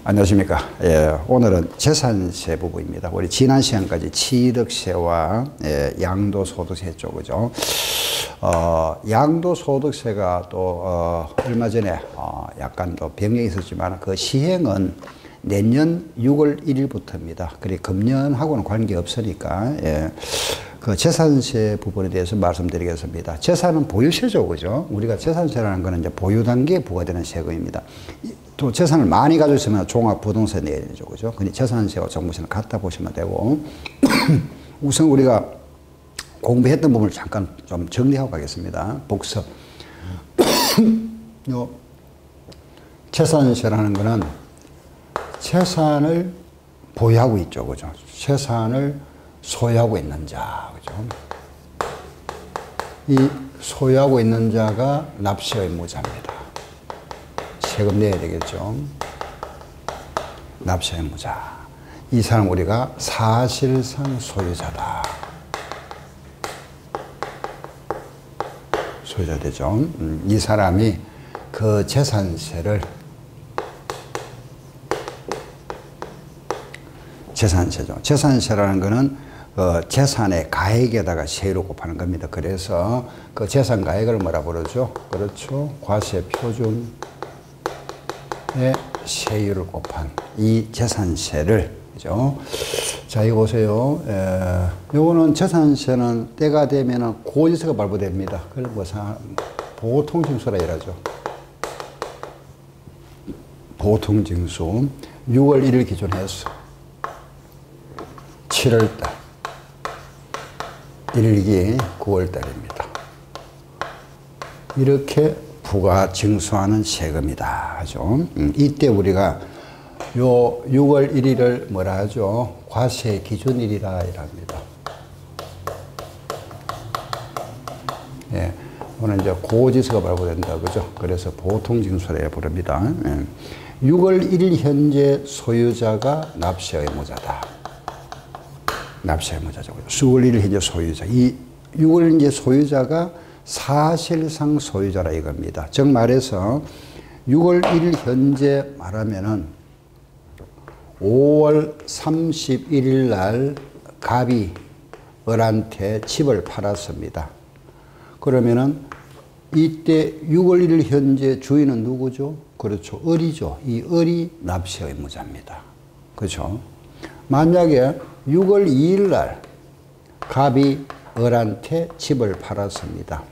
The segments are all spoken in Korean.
안녕하십니까. 예, 오늘은 재산세 부분입니다. 우리 지난 시간까지 취득세와 양도소득세 쪽이죠. 양도소득세가 또 얼마 전에 약간 또 변경이 있었지만 그 시행은 내년 6월 1일부터입니다. 그래 금년하고는 관계없으니까 그 재산세 부분에 대해서 말씀드리겠습니다. 재산은 보유세죠, 그죠? 우리가 재산세라는 거는 이제 보유 단계에 부과되는 세금입니다. 또 재산을 많이 가지고 있으면 종합부동산 내야 되죠, 그죠? 근데 재산세와 종부세는 같다 보시면 되고 우선 우리가 공부했던 부분을 잠깐 좀 정리하고 가겠습니다. 복습. 재산세라는 거는 재산을 보유하고 있죠, 그죠? 재산을 소유하고 있는 자, 그죠? 이 소유하고 있는 자가 납세 의무자입니다. 세금 내야 되겠죠? 납세 의무자. 이 사람 우리가 사실상 소유자다. 소유자 되죠? 이 사람이 그 재산세를 재산세죠. 재산세라는 거는 재산의 가액에다가 세율을 곱하는 겁니다. 그래서 그 재산 가액을 뭐라 부르죠? 그렇죠. 과세 표준의 세율을 곱한 이 재산세를, 그죠? 자, 이거 보세요. 요거는 재산세는 때가 되면은 고지서가 발부됩니다. 그걸 뭐 보통징수라 이러죠. 보통징수 6월 1일 기준해서 7월달, 1일기 9월달입니다. 이렇게 부과 징수하는 세금이다 하죠. 이때 우리가 요 6월 1일을 뭐라 하죠? 과세 기준일이라 이랍니다. 예, 오늘 이제 고지서가 발부된다, 그죠? 그래서 보통징수라 부릅니다. 6월 1일 현재 소유자가 납세 의무자다. 납세 의무자죠. 6월 1일 현재 소유자. 이 6월 이제 소유자가 사실상 소유자라 이겁니다. 즉 말해서 6월 1일 현재 말하면은 5월 31일 날 갑이 을한테 집을 팔았습니다. 그러면은 이때 6월 1일 현재 주인은 누구죠? 그렇죠. 을이죠. 이 을이 납세 의무자입니다. 그렇죠. 만약에 6월 2일 날 갑이 을한테 집을 팔았습니다.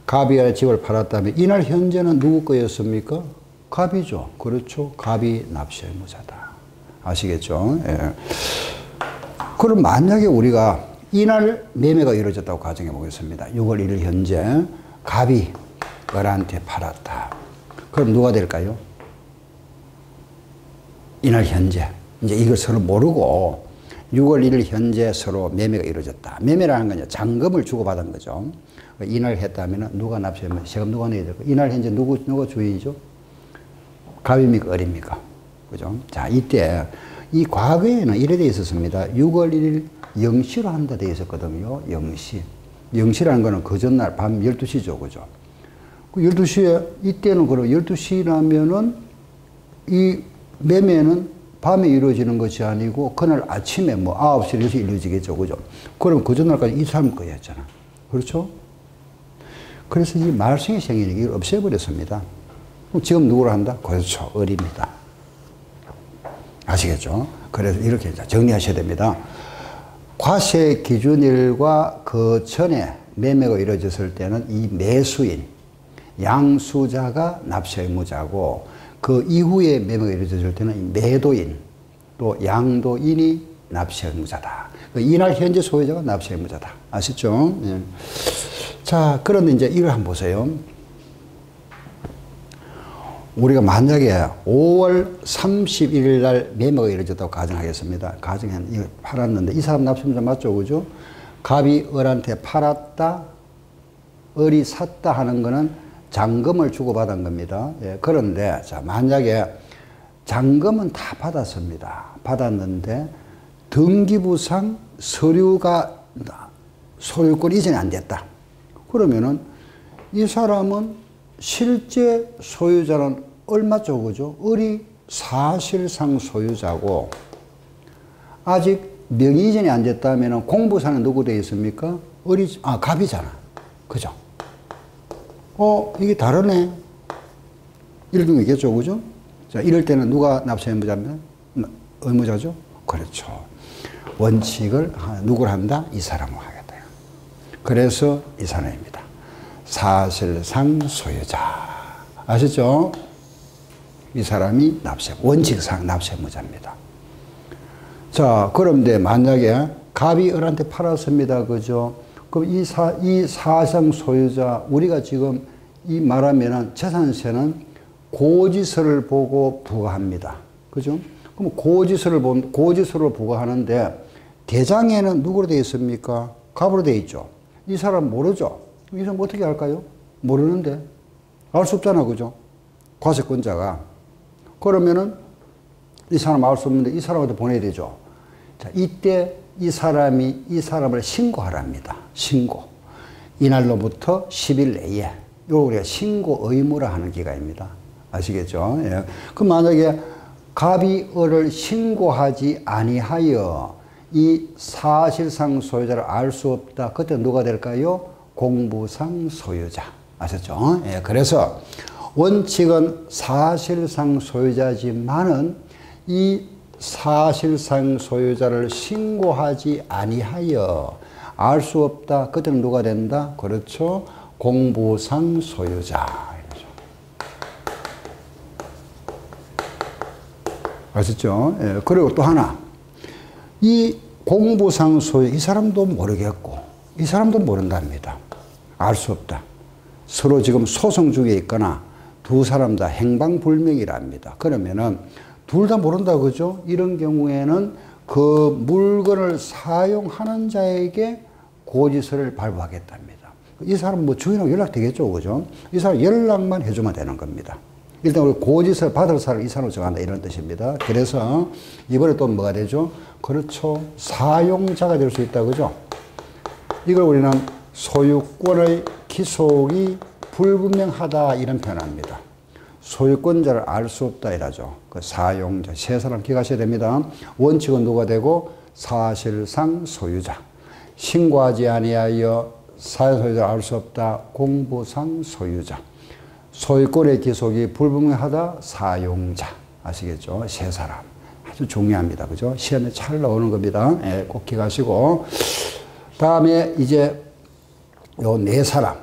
갑이 을한테 집을 팔았다면 이날 현재는 누구 거였습니까? 갑이죠. 그렇죠. 갑이 납세 의무자다. 아시겠죠? 예. 그럼 만약에 우리가 이날 매매가 이루어졌다고 가정해 보겠습니다. 6월 1일 현재 갑이 을한테 팔았다. 그럼 누가 될까요? 이날 현재. 이제 이걸 서로 모르고 6월 1일 현재 서로 매매가 이루어졌다. 매매라는 건 잔금을 주고받은 거죠. 이날 했다면 누가 납세하면 세금 누가 내야 될까? 이날 현재 누가 주인이죠? 갑입니까? 을입니까? 그죠? 자, 이때 이 과거에는 이래 돼 있었습니다. 6월 1일 영시로 한다 돼 있었거든요. 영시. 영시라는 거는 그 전날 밤 12시죠. 그죠? 그 12시에 이때는 그럼 12시라면은 이 매매는 밤에 이루어지는 것이 아니고 그날 아침에 뭐 9시, 10시 이루어지겠죠. 그죠? 그럼 그 전날까지 이 사람 거였잖아. 그렇죠? 그래서 이 말썽이 생기니까 이걸 없애버렸습니다. 그럼 지금 누구를 한다? 그렇죠. 을입니다. 아시겠죠? 그래서 이렇게 정리하셔야 됩니다. 과세 기준일과 그 전에 매매가 이루어졌을 때는 이 매수인, 양수자가 납세 의무자고 그 이후에 매매가 이루어졌을 때는 매도인 또 양도인이 납세 의무자다. 이날 현재 소유자가 납세 의무자다. 아시죠? 예. 자, 그런데 이제 이걸 한번 보세요. 우리가 만약에 5월 31일 날 매매가 이루어졌다고 가정하겠습니다. 가정한 이거 팔았는데 이 사람 납세 의무자 맞죠, 그죠? 갑이 을한테 팔았다, 을이 샀다 하는 거는 잔금을 주고받은 겁니다. 예, 그런데 자, 만약에 잔금은 다 받았습니다. 받았는데 등기부상 서류가 소유권 이전이 안 됐다. 그러면은 이 사람은 실제 소유자는 얼마죠, 그죠? 을이 사실상 소유자고, 아직 명의 이전이 안 됐다면 공부사는 누구 되어 있습니까? 갑이잖아. 그죠? 이게 다르네. 이럴 경우 있겠죠, 그죠? 자, 이럴 때는 누가 납세 의무자입니다? 의무자죠? 그렇죠. 원칙을 누구를 한다? 이 사람을 하겠다. 그래서 이 사람입니다. 사실상 소유자. 아시죠? 이 사람이 원칙상 납세 의무자입니다. 자, 그런데 만약에 갑이 을한테 팔았습니다. 그죠? 그럼 이 사실상 소유자, 우리가 지금 이 말하면은 재산세는 고지서를 보고 부과합니다. 그죠? 그럼 고지서로 부과하는데 대장에는 누구로 되어 있습니까? 갑으로 되어 있죠. 이 사람 모르죠? 이 사람 어떻게 할까요? 모르는데. 알 수 없잖아. 그죠? 과세권자가. 그러면은 이 사람 알 수 없는데 이 사람한테 보내야 되죠. 자, 이때 이 사람을 신고하랍니다. 신고. 이날로부터 10일 내에. 요거 우리가 신고 의무라 하는 기간입니다. 아시겠죠? 예. 그럼 만약에 갑이 을을 신고하지 아니하여 이 사실상 소유자를 알 수 없다. 그때 누가 될까요? 공부상 소유자. 아셨죠? 예. 그래서 원칙은 사실상 소유자지만은 이 사실상 소유자를 신고하지 아니하여 알 수 없다. 그때는 누가 된다? 그렇죠? 공부상 소유자. 아셨죠? 예. 그리고 또 하나. 이 공부상 소유, 이 사람도 모르겠고, 이 사람도 모른답니다. 알 수 없다. 서로 지금 소송 중에 있거나 두 사람 다 행방불명이랍니다. 그러면은 둘 다 모른다, 그죠? 이런 경우에는 그 물건을 사용하는 자에게 고지서를 발부하겠답니다. 이 사람 뭐 주인하고 연락되겠죠, 그죠? 이 사람 연락만 해주면 되는 겁니다. 일단 우리 고지서 받을 사람을 이 사람으로 정한다, 이런 뜻입니다. 그래서 이번에 또 뭐가 되죠? 그렇죠. 사용자가 될 수 있다, 그죠? 이걸 우리는 소유권의 기속이 불분명하다, 이런 표현합니다. 소유권자를 알 수 없다 이라죠. 그 사용자, 세 사람 기억하셔야 됩니다. 원칙은 누가 되고? 사실상 소유자. 신고하지 아니하여 사용소유자를 알 수 없다. 공부상 소유자. 소유권의 기속이 불분명하다. 사용자. 아시겠죠? 세 사람. 아주 중요합니다. 그죠? 시험에 잘 나오는 겁니다. 예, 꼭 기억하시고. 다음에 이제 요 네 사람.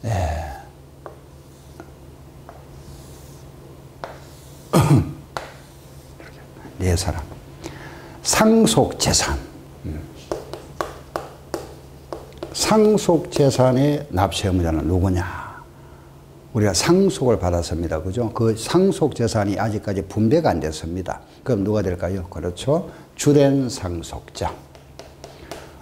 예. 네 사람. 상속재산. 상속재산의 납세 의무자는 누구냐? 우리가 상속을 받았습니다. 그죠? 그 상속재산이 아직까지 분배가 안 됐습니다. 그럼 누가 될까요? 그렇죠. 주된 상속자.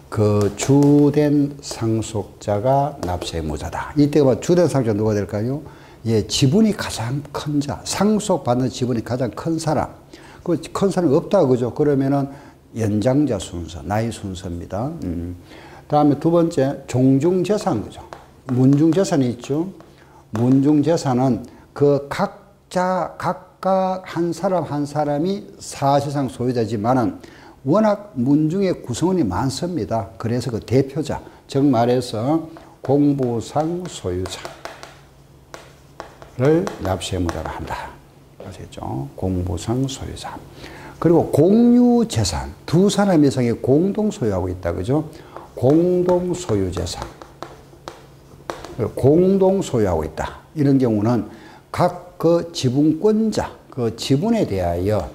그 주된 상속자가 납세 의무자다. 이때가 주된 상속자 누가 될까요? 예, 지분이 가장 큰 자. 상속받는 지분이 가장 큰 사람. 그 큰 사람이 없다. 그죠? 그러면은 연장자 순서, 나이 순서입니다. 다음에 두 번째, 종중재산. 그죠? 문중재산이 있죠. 문중재산은 그 각각 한 사람 한 사람이 사실상 소유자지만은 워낙 문중의 구성원이 많습니다. 그래서 그 대표자, 즉 말해서 공부상 소유자를 납세 의무자로 한다. 아시겠죠? 공부상 소유자. 그리고 공유재산, 두 사람 이상이 공동 소유하고 있다. 그죠? 공동 소유재산. 공동 소유하고 있다. 이런 경우는 각 그 지분권자, 그 지분에 대하여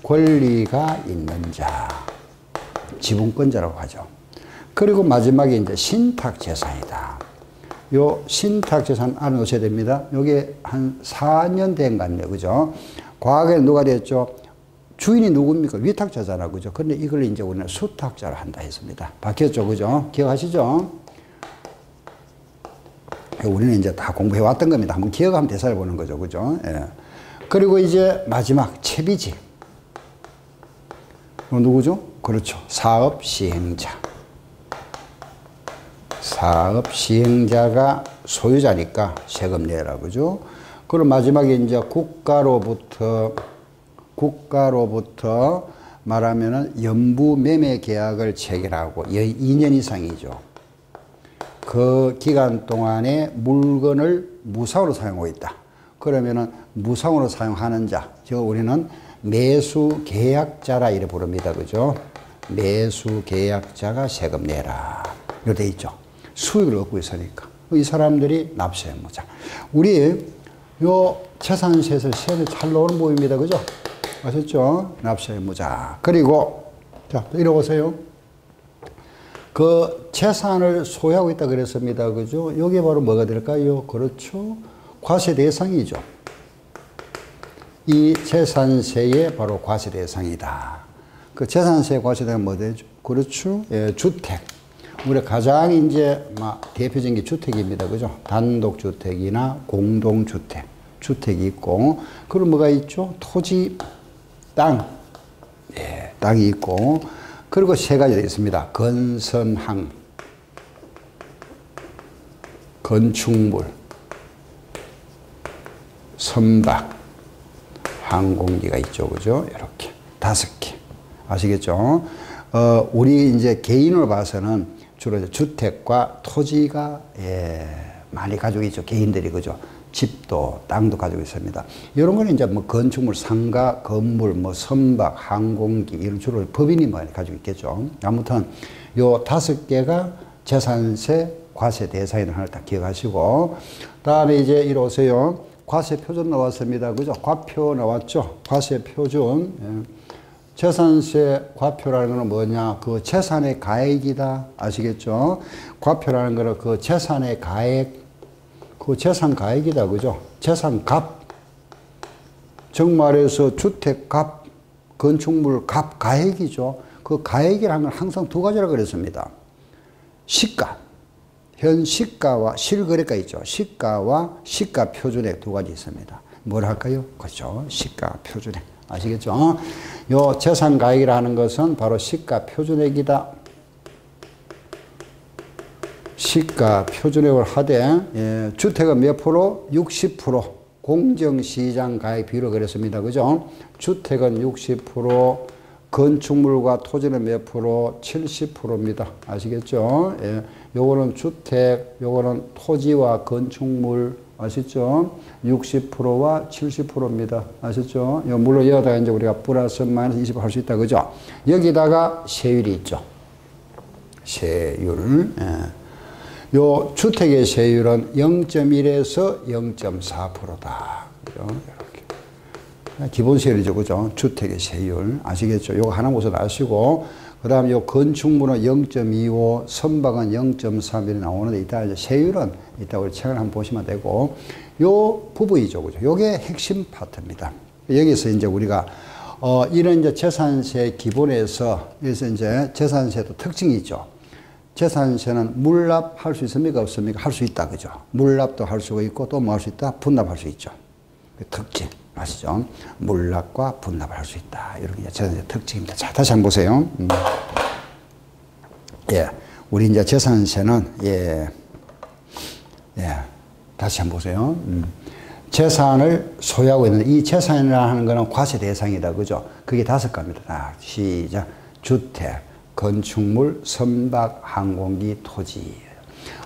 권리가 있는 자. 지분권자라고 하죠. 그리고 마지막에 이제 신탁재산이다. 요 신탁재산 알아놓으셔야 됩니다. 요게 한 4년 된 것 같네요. 그죠? 과거에 누가 됐죠? 주인이 누굽니까? 위탁자잖아. 그죠? 근데 이걸 이제 우리는 수탁자로 한다 했습니다. 바뀌었죠. 그죠? 기억하시죠? 우리는 이제 다 공부해 왔던 겁니다. 한번 기억하면 대사를 보는 거죠. 그죠? 예. 그리고 이제 마지막 채비지. 누구죠? 그렇죠. 사업 시행자. 사업 시행자가 소유자니까 세금 내라. 그죠? 그리고 마지막에 이제 국가로부터 말하면은 연부 매매 계약을 체결하고 2년 이상이죠. 그 기간 동안에 물건을 무상으로 사용하고 있다. 그러면은 무상으로 사용하는 자, 즉 우리는 매수 계약자라 이래 부릅니다. 그죠? 매수 계약자가 세금 내라. 이렇게 돼 있죠. 수익을 얻고 있으니까. 이 사람들이 납세 의무자. 우리 요 재산세에서 세금이 잘 나오는 부분입니다. 그죠? 아셨죠? 납세 의무자. 그리고 자, 이리 오세요. 그 재산을 소유하고 있다 그랬습니다. 그죠? 이게 바로 뭐가 될까요? 그렇죠. 과세 대상이죠. 이 재산세의 바로 과세 대상이다. 그 재산세 과세 대상은 뭐 되죠? 그렇죠. 예, 주택. 우리 가장 이제 막 대표적인 게 주택입니다. 그죠? 단독주택이나 공동주택. 주택이 있고, 그리고 뭐가 있죠? 토지, 땅. 예, 땅이 있고, 그리고 세 가지 되어 있습니다. 건선항, 건축물, 선박, 항공기가 있죠. 그죠? 이렇게. 5개. 아시겠죠? 우리 이제 개인으로 봐서는 주로 주택과 토지가, 예, 많이 가지고 있죠. 개인들이. 그죠? 집도, 땅도 가지고 있습니다. 이런 거는 이제 뭐 건축물, 상가, 건물, 뭐 선박, 항공기, 이런 주로 법인이 많이 가지고 있겠죠. 아무튼 요 5개가 재산세 과세 대상이라는 하나를 딱 기억하시고, 다음에 이제 이리 오세요. 과세 표준 나왔습니다. 그죠? 과표 나왔죠? 과세 표준. 예. 재산세 과표라는 거는 뭐냐? 그 재산의 가액이다. 아시겠죠? 과표라는 거는 그 재산의 가액, 그 재산 가액이다. 그죠? 재산 값. 즉 말해서 주택 값, 건축물 값, 가액이죠. 그 가액이라는 건 항상 2가지라고 그랬습니다. 시가. 현 시가와 실거래가 있죠. 시가와 시가 표준액 2가지 있습니다. 뭘 할까요? 그렇죠. 시가 표준액. 아시겠죠? 요 재산 가액이라는 것은 바로 시가 표준액이다. 시가 표준액을 하되, 예, 주택은 몇 프로? 60%. 공정시장 가액 비율을 그랬습니다. 그죠? 주택은 60%, 건축물과 토지는 몇 프로? 70%입니다. 아시겠죠? 예, 요거는 주택, 요거는 토지와 건축물, 아시죠? 60%와 70%입니다. 아시죠? 물론 여기다가 이제 우리가 플러스 마이너스 20% 할 수 있다. 그죠? 여기다가 세율이 있죠. 세율. 예. 요 주택의 세율은 0.1에서 0.4%다. 그죠? 이렇게. 기본 세율이죠. 그죠? 주택의 세율. 아시겠죠? 요거 하나 우선 아시고, 그 다음에 요 건축물은 0.25, 선박은 0.3 나오는데, 이따 이제 세율은 이따 우리 책을 한번 보시면 되고, 요 부분이죠. 그죠? 요게 핵심 파트입니다. 여기서 이제 우리가, 이런 이제 재산세 기본에서, 여기서 이제 재산세도 특징이 있죠. 재산세는 물납할 수 있습니까? 없습니까? 할 수 있다. 그죠? 물납도 할 수가 있고, 또 뭐 할 수 있다? 분납할 수 있죠. 그 특징. 아시죠? 물납과 분납을 할 수 있다. 이렇게 재산세 특징입니다. 자, 다시 한번 보세요. 예. 우리 이제 재산세는, 예. 예. 다시 한번 보세요. 재산을 소유하고 있는데, 이 재산이라는 거는 과세 대상이다. 그죠? 그게 5가지입니다. 자, 시작. 주택, 건축물, 선박, 항공기, 토지.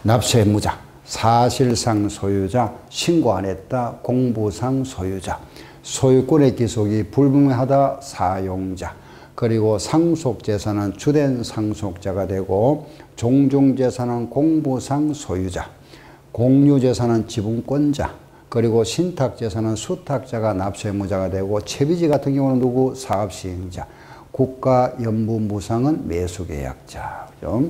납세 의무자. 사실상 소유자, 신고 안 했다, 공부상 소유자, 소유권의 기속이 불분명하다, 사용자, 그리고 상속재산은 주된 상속자가 되고, 종중재산은 공부상 소유자, 공유재산은 지분권자, 그리고 신탁재산은 수탁자가 납세 의무자가 되고, 채비지 같은 경우는 누구? 사업시행자, 국가연부무상은 매수계약자. 그죠?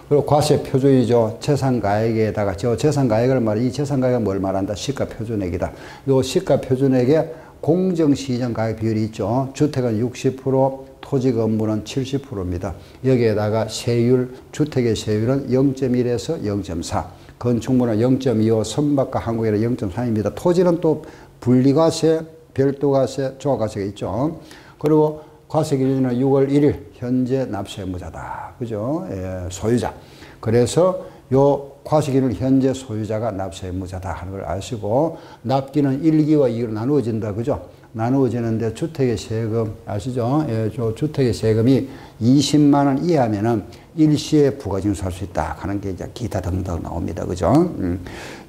그리고 과세 표준이죠. 재산가액에다가, 저 재산가액을 말해, 이 재산가액은 뭘 말한다? 시가표준액이다. 요 시가표준액에 공정시장가액 비율이 있죠. 주택은 60%, 토지 건물은 70%입니다. 여기에다가 세율, 주택의 세율은 0.1에서 0.4, 건축물은 0.25, 선박과 항공기는 0.3입니다. 토지는 또 분리과세, 별도과세, 조합과세가 있죠. 그리고 과세 기준은 6월 1일 현재 납세 의무자다. 그죠? 예, 소유자. 그래서 요 과세기는 현재 소유자가 납세 의무자다 하는 걸 아시고, 납기는 1기와 2기로 나누어진다. 그죠? 나누어지는데 주택의 세금 아시죠? 예, 저 주택의 세금이 20만 원 이하면은 일시에 부가징수할 수 있다 하는 게 이제 기타 등등 나옵니다. 그죠?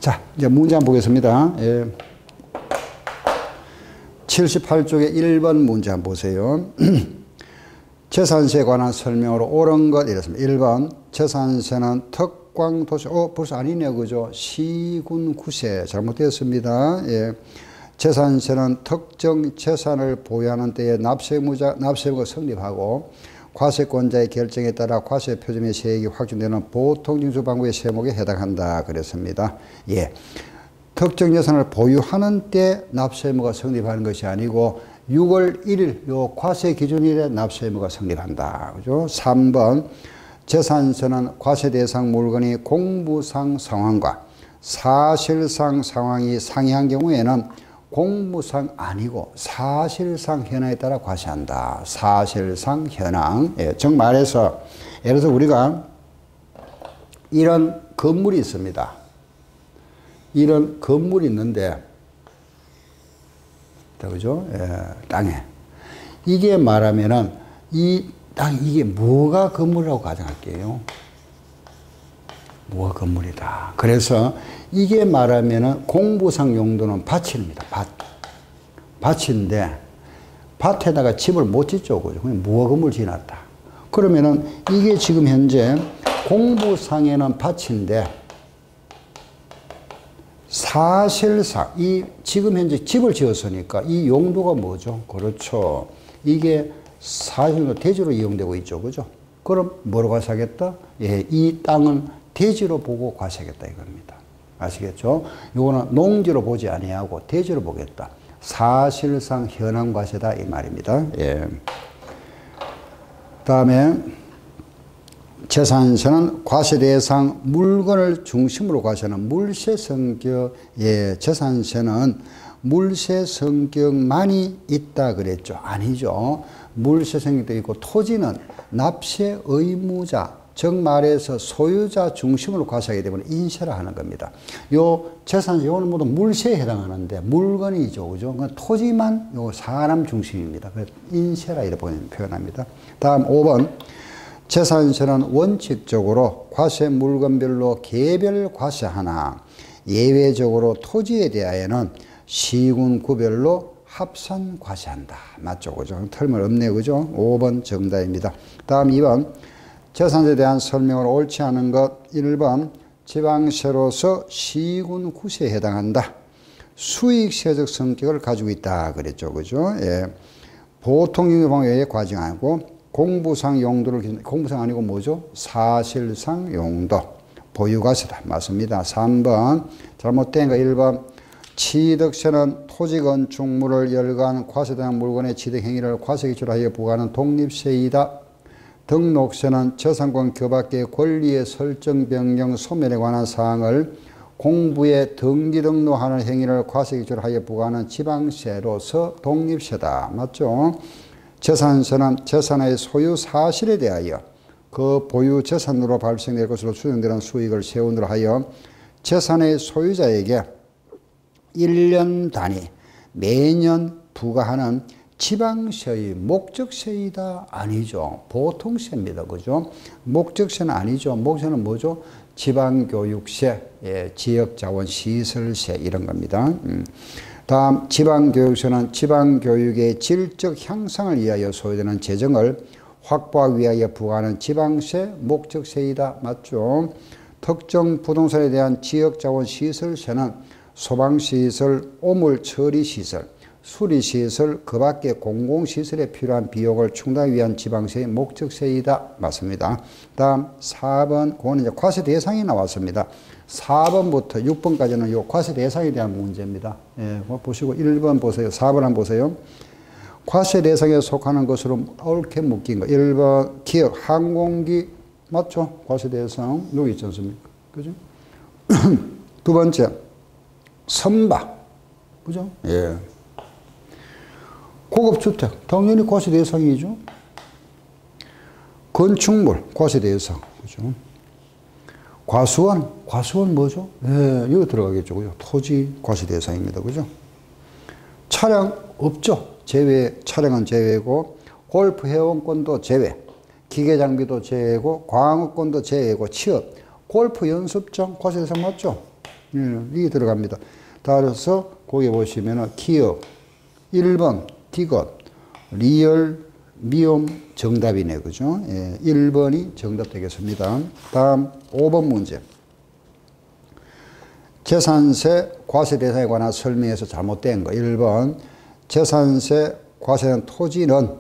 자, 이제 문제 한번 보겠습니다. 예. 78쪽에 1번 문제 한번 보세요. 재산세에 관한 설명으로 옳은 것 이렇습니다. 1번 재산세는 특광도시 벌써 아니네요. 그죠? 시군구세 잘못되었습니다. 예. 재산세는 특정 재산을 보유하는 때에 납세의무가 성립하고 과세권자의 결정에 따라 과세 표준의 세액이 확정되는 보통징수 방법의 세목에 해당한다 그랬습니다. 예. 특정 재산을 보유하는 때 납세의무가 성립하는 것이 아니고 6월 1일 요 과세 기준일에 납세의무가 성립한다. 그죠? 3번 재산세는 과세 대상 물건이 공부상 상황과 사실상 상황이 상이한 경우에는 공부상 아니고 사실상 현황에 따라 과세한다. 사실상 현황. 예, 즉 말해서 예를 들어서 우리가 이런 건물이 있습니다. 이런 건물이 있는데, 그죠? 예, 땅에. 이게 말하면은 이 땅, 이게 뭐가 건물이라고 가정할게요. 뭐가 건물이다. 그래서 이게 말하면은 공부상 용도는 밭입니다. 밭인데 밭에다가 집을 못 짓죠. 그죠? 그냥 무화 건물 지났다. 그러면은 이게 지금 현재 공부상에는 밭인데 사실상 이 지금 현재 집을 지었으니까 이 용도가 뭐죠? 그렇죠. 이게 사실로 대지로 이용되고 있죠. 그죠? 그럼 뭐로 과세하겠다? 예, 이 땅은 대지로 보고 과세하겠다 이겁니다. 아시겠죠? 요거는 농지로 보지 아니하고 대지로 보겠다. 사실상 현황 과세다 이 말입니다. 예. 다음에 재산세는 과세 대상 물건을 중심으로 과세하는 물세 성격. 예, 재산세는 물세 성격만이 있다 그랬죠. 아니죠. 물세 성격도 있고 토지는 납세 의무자, 즉 말해서 소유자 중심으로 과세하게 되면 인세라 하는 겁니다. 요 재산세 요는 모두 물세에 해당하는데 물건이죠. 그죠? 토지만 요 사람 중심입니다. 그래서 인세라 이렇게 표현합니다. 다음 5번. 재산세는 원칙적으로 과세 물건별로 개별 과세하나 예외적으로 토지에 대하여는 시군구별로 합산 과세한다. 맞죠? 그죠? 틀림없네요. 그죠? 5번 정답입니다. 다음 2번. 재산세에 대한 설명을 옳지 않은 것. 1번. 지방세로서 시군구세에 해당한다. 수익세적 성격을 가지고 있다. 그랬죠. 그죠? 예. 보통징수방법에 과징하고 공부상 용도를, 공부상 아니고 뭐죠? 사실상 용도. 보유과세다. 맞습니다. 3번. 잘못된 거 1번. 취득세는 토지 건축물을 열거한 과세대상 물건의 취득행위를 과세기초로 부과하는 독립세이다. 등록세는 재산권 그 밖의 권리의 설정 변경 소멸에 관한 사항을 공부에 등기 등록하는 행위를 과세기초로 부과하는 지방세로서 독립세다. 맞죠? 재산세는 재산의 소유 사실에 대하여 그 보유 재산으로 발생될 것으로 추정되는 수익을 세운으로 하여 재산의 소유자에게 1년 단위 매년 부과하는 지방세의 목적세이다. 아니죠. 보통세입니다. 그죠? 목적세는 아니죠. 목적세는 뭐죠? 지방교육세, 예, 지역자원시설세 이런 겁니다. 다음 지방교육세는 지방교육의 질적 향상을 위하여 소요되는 재정을 확보하기 위하여 부과하는 지방세, 목적세이다. 맞죠? 특정 부동산에 대한 지역자원시설세는 소방시설, 오물처리시설, 수리시설, 그 밖의 공공시설에 필요한 비용을 충당하기 위한 지방세의 목적세이다. 맞습니다. 다음 4번, 그거는 이제 과세 대상이 나왔습니다. 4번부터 6번까지는 요 과세 대상에 대한 문제입니다. 예, 보시고 1번 보세요. 4번 한번 보세요. 과세 대상에 속하는 것으로 옳게 묶인 거. 1번 기업, 항공기 맞죠? 과세 대상 여기 있지 않습니까? 그죠? 두 번째 선박, 그죠? 예. 고급주택 당연히 과세 대상이죠. 건축물 과세 대상, 그죠? 과수원 뭐죠? 예, 이거 들어가겠죠. 그죠? 토지 과세 대상입니다. 그죠? 차량 없죠. 차량은 제외고, 골프 회원권도 제외, 기계 장비도 제외고, 광업권도 제외고, 취업, 골프 연습장 과세 대상 맞죠? 예, 이게 들어갑니다. 따라서 거기 보시면은 기업, 1번 디귿, 리얼, 미용 정답이네. 그죠? 예, 1번이 정답 되겠습니다. 다음 5번 문제. 재산세 과세 대상에 관한 설명에서 잘못된 거. 1번 재산세 과세는 토지는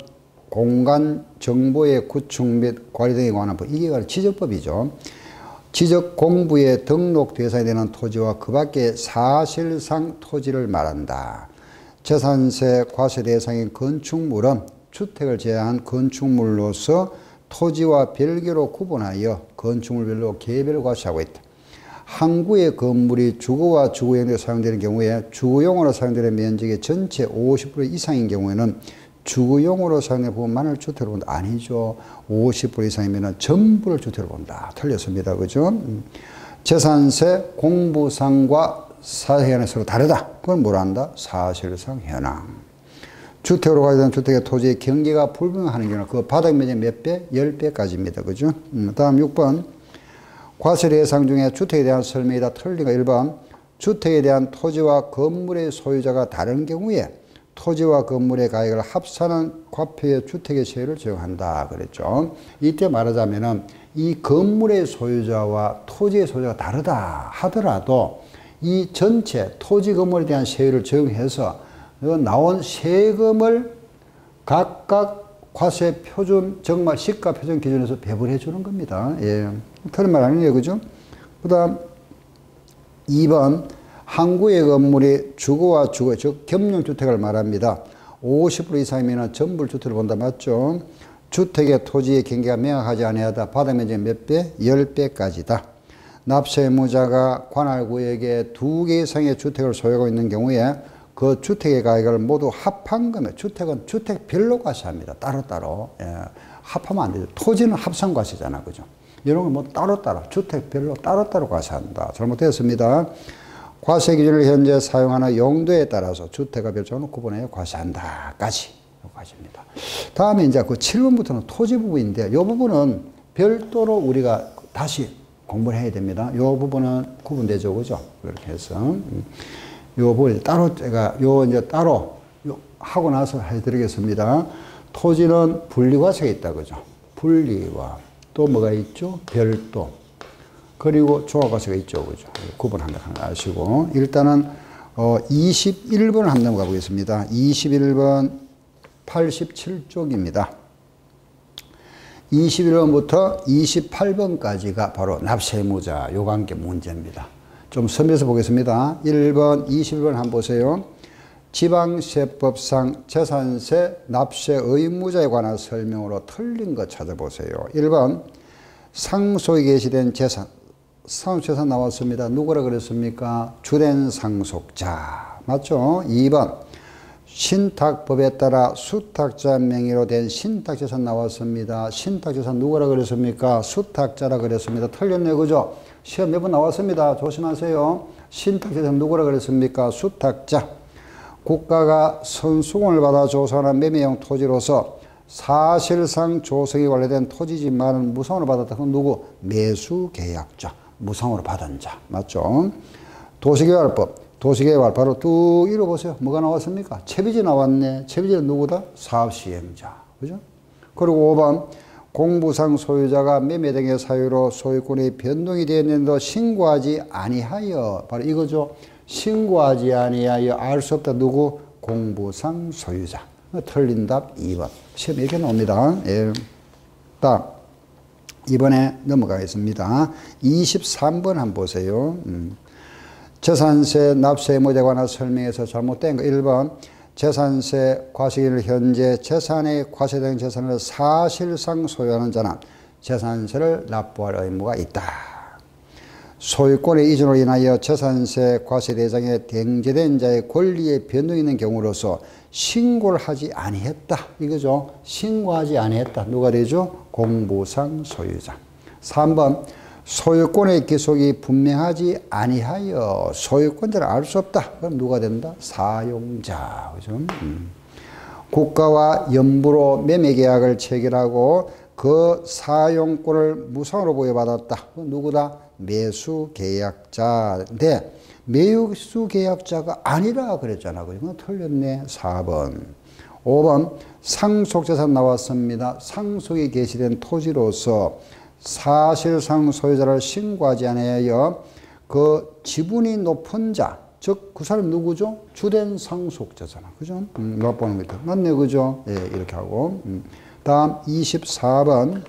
공간 정보의 구축 및 관리 등에 관한 법. 이게 바로 지적법이죠. 지적 공부에 등록 대상이 되는 토지와 그 밖의 사실상 토지를 말한다. 재산세 과세 대상인 건축물은 주택을 제외한 건축물로서 토지와 별개로 구분하여 건축물별로 개별 과세하고 있다. 항구의 건물이 주거와 주거용으로 사용되는 경우에 주거용으로 사용되는 면적의 전체 50% 이상인 경우에는 주거용으로 사용되는 부분만을 주택으로 본다. 아니죠. 50% 이상이면 전부를 주택으로 본다. 틀렸습니다. 그죠? 재산세 공부상과 사실현황이 서로 다르다. 그건 뭐라 한다? 사실상 현황. 주택으로 가야 주택의 토지의 경계가 불분명하는 경우는 그 바닥 면적 몇 배? 10배까지입니다. 그죠? 다음 6번. 과세 대상 중에 주택에 대한 설명이다. 틀린 거 1번. 주택에 대한 토지와 건물의 소유자가 다른 경우에 토지와 건물의 가액을 합산한 과표의 주택의 세율을 적용한다. 그랬죠. 이때 말하자면은 이 건물의 소유자와 토지의 소유자가 다르다 하더라도 이 전체 토지 건물에 대한 세율을 적용해서 나온 세금을 각각 과세 표준, 정말 시가 표준 기준에서 배분해 주는 겁니다. 예. 틀린 말 아니에요. 그죠? 그 다음 2번 항구의 건물이 주거와 주거, 즉 겸용주택을 말합니다. 50% 이상이면 전부주택을 본다. 맞죠? 주택의 토지의 경계가 명확하지 아니하다. 바닥 면적 몇 배? 10배까지다. 납세 의무자가 관할구역에 2개 이상의 주택을 소유하고 있는 경우에 그 주택의 가액을 모두 합한 금액, 주택은 주택별로 과세합니다. 따로따로. 예. 합하면 안 되죠. 토지는 합산과세잖아. 그죠? 이런 건 뭐 따로따로, 주택별로 따로따로 과세한다. 잘못되었습니다. 과세 기준을 현재 사용하는 용도에 따라서 주택과 별도로 구분해 과세한다. 까지. 과세입니다. 다음에 이제 그 7번부터는 토지 부분인데, 이 부분은 별도로 우리가 다시 공부를 해야 됩니다. 이 부분은 구분되죠. 그죠? 그렇게 해서. 이 부분 따로 제가 이제 따로 하고 나서 해드리겠습니다. 토지는 분리과세가 있다. 그죠? 분리와 또 뭐가 있죠? 별도. 그리고 종합과세가 있죠. 그죠? 구분한다 하는 거 아시고. 일단은 21번 한번 넘어가 보겠습니다. 21번 87쪽입니다. 21번부터 28번까지가 바로 납세의무자 요관계 문제입니다. 좀 선별해서 보겠습니다. 1번, 21번 한번 보세요. 지방세법상 재산세 납세 의무자에 관한 설명으로 틀린 거 찾아보세요. 1번, 상속이 개시된 재산. 상속재산 나왔습니다. 누구라 그랬습니까? 주된 상속자. 맞죠? 2번, 신탁법에 따라 수탁자 명의로 된 신탁재산 나왔습니다. 신탁재산 누구라 그랬습니까? 수탁자라 그랬습니다. 틀렸네요. 그죠? 시험 몇 번 나왔습니다. 조심하세요. 신탁재산 누구라 그랬습니까? 수탁자. 국가가 선수공을 받아 조성하는 매매용 토지로서 사실상 조성이 완료된 토지지만은 무상으로 받았다. 그건 누구? 매수계약자. 무상으로 받은 자. 맞죠? 도시개발법. 도시개발 바로 뚝 읽어보세요. 뭐가 나왔습니까? 채비지 나왔네. 채비지는 누구다? 사업시행자. 그죠? 그리고 5번. 공부상 소유자가 매매 등의 사유로 소유권이 변동이 되었는데도 신고하지 아니하여. 바로 이거죠. 신고하지 아니하여 알 수 없다. 누구? 공부상 소유자. 틀린 답 2번. 시험 이렇게 나옵니다. 예. 다음. 이번에 넘어가겠습니다. 23번 한번 보세요. 재산세 납세 의무자에 관한 설명에서 잘못된 거. 1번. 재산세 과세기를 현재 재산에 과세된 재산을 사실상 소유하는 자는 재산세를 납부할 의무가 있다. 소유권의 이전으로 인하여 재산세 과세 대상에 등재된 자의 권리에 변동이 있는 경우로서 신고를 하지 아니했다. 이거죠. 신고하지 아니했다. 누가 되죠? 공부상 소유자. 3번. 소유권의 기속이 분명하지 아니하여 소유권자를 알 수 없다. 그럼 누가 된다? 사용자. 그죠? 국가와 연부로 매매계약을 체결하고 그 사용권을 무상으로 부여받았다. 누구다? 매수계약자인데 매수계약자가 아니라 그랬잖아. 그죠? 틀렸네. 4번. 5번 상속재산 나왔습니다. 상속이 개시된 토지로서 사실상 소유자를 신고하지 않아야 그 지분이 높은 자, 즉 그 사람 누구죠? 주된 상속자잖아. 그죠? 몇 번은 밑에 맞네. 그죠? 예, 이렇게 하고. 다음 24번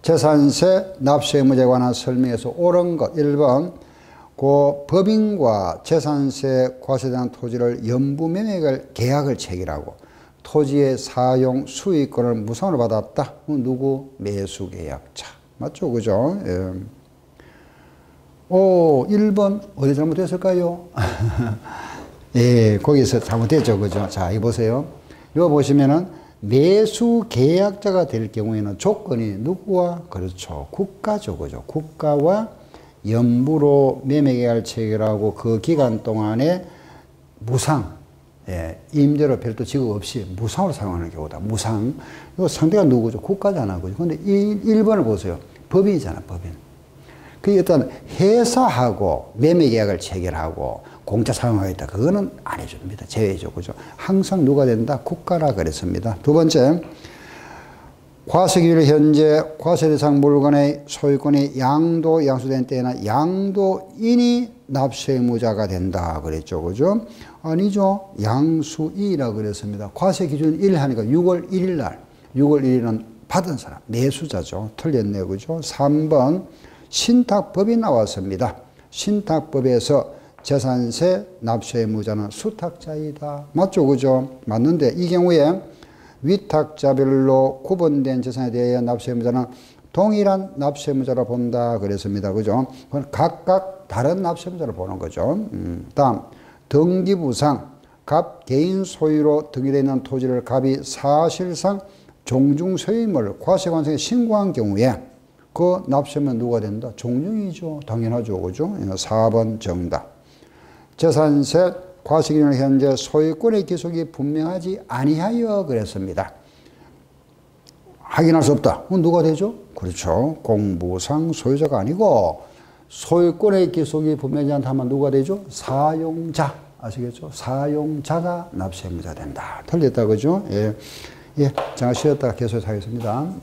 재산세 납세 의무자에 관한 설명에서 옳은 것 1번 그 법인과 재산세 과세된 토지를 연부매매 계약을 체결하고 토지의 사용 수익권을 무상으로 받았다. 누구? 매수계약자. 맞죠? 그죠? 예. 오, 1번 어디 잘못됐을까요? 예, 거기서 잘못됐죠. 그죠? 자, 이 보세요. 이거 보시면은 매수계약자가 될 경우에는 조건이 누구와? 그렇죠. 국가죠. 그죠? 국가와 연부로 매매계약을 체결하고 그 기간 동안에 무상, 예, 임대료 별도 지급 없이 무상으로 사용하는 경우다. 무상. 이거 상대가 누구죠? 국가잖아. 그죠? 근데 1번을 보세요. 법인이잖아, 법인. 그 일단 회사하고 매매계약을 체결하고 공짜 사용하겠다. 그거는 안 해줍니다. 제외죠. 그죠? 항상 누가 된다? 국가라 그랬습니다. 두 번째. 과세기일 현재 과세대상 물건의 소유권이 양도된 때에는 양도인이 납세의무자가 된다 그랬죠. 그죠? 아니죠. 양수이라 그랬습니다. 과세기준 1 하니까 6월 1일 날 6월 1일은 받은 사람 매수자죠. 틀렸네요. 그죠? 3번 신탁법이 나왔습니다. 신탁법에서 재산세 납세의무자는 수탁자이다. 맞죠? 그죠? 맞는데 이 경우에 위탁자별로 구분된 재산에 대해 납세의무자는 동일한 납세의무자로 본다 그랬습니다. 그죠? 각각 다른 납세의무자로 보는 거죠. 다음 등기부상 갑 개인 소유로 등기되어 있는 토지를 갑이 사실상 종중 소유임을 과세관청에 신고한 경우에 그 납세의무자는 누가 된다? 종중이죠. 당연하죠. 그죠? 4번 정답. 재산세 과세기준 현재 소유권의 기속이 분명하지 아니하여 그랬습니다. 확인할 수 없다. 그럼 누가 되죠? 그렇죠. 공부상 소유자가 아니고 소유권의 기속이 분명하지 않다면 누가 되죠? 사용자. 아시겠죠? 사용자가 납세의무자 된다. 틀렸다. 그죠? 예. 예. 잠깐 쉬었다가 계속하겠습니다.